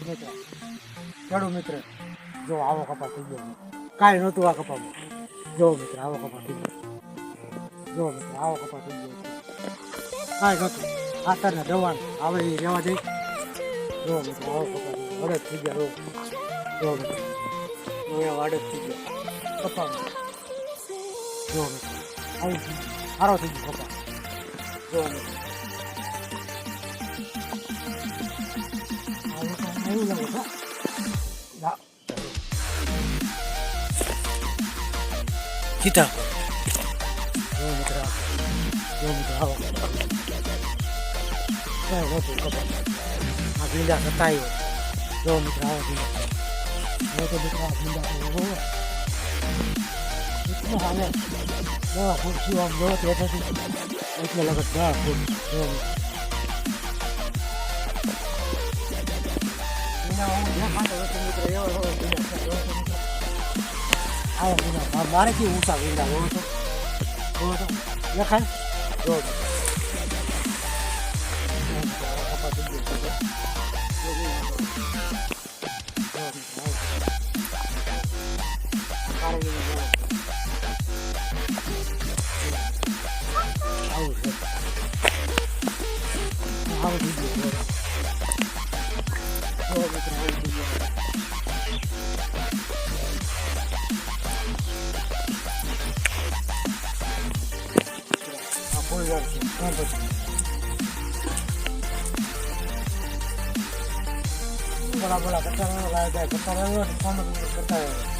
મિત્ર ખેડૂત મિત્ર જો આવો કપા થઈ ગયો કાંઈ નહોતું આ કપામાં જો મિત્ર આવો કપા થઈ ગયો જો મિત્ર આવો કપા થઈ ગયો કાંઈ નહોતું ખાતર ને દવા આવે એ રહેવા દઈ જો મિત્ર આવો કપા વડદ થઈ ગયા જો મિત્ર અહીંયા વાડદ થઈ ગયો કપામાં જો મિત્ર આવું સારો થઈ ગયો કપા જો મિત્ર એવું લાગે છે કીધા જો મિત્ર આવો કાંઈ નહોતું કપા આ ભીંડા સતાયો જો મિત્ર આવો ભીંડા હવે તો મિત્ર આ ભીંડા એટલું હાલે દવા ખુરશીઓ આમ જો તે થતી એટલે લગત દવા ખુર જો મારે કેવું ઊંચા ભીંડા બોલો તો લખાય જો આવું છે આવું થઈ ગયું बोला बोला करता रहो लाया जाए करता रहो काम करता रहो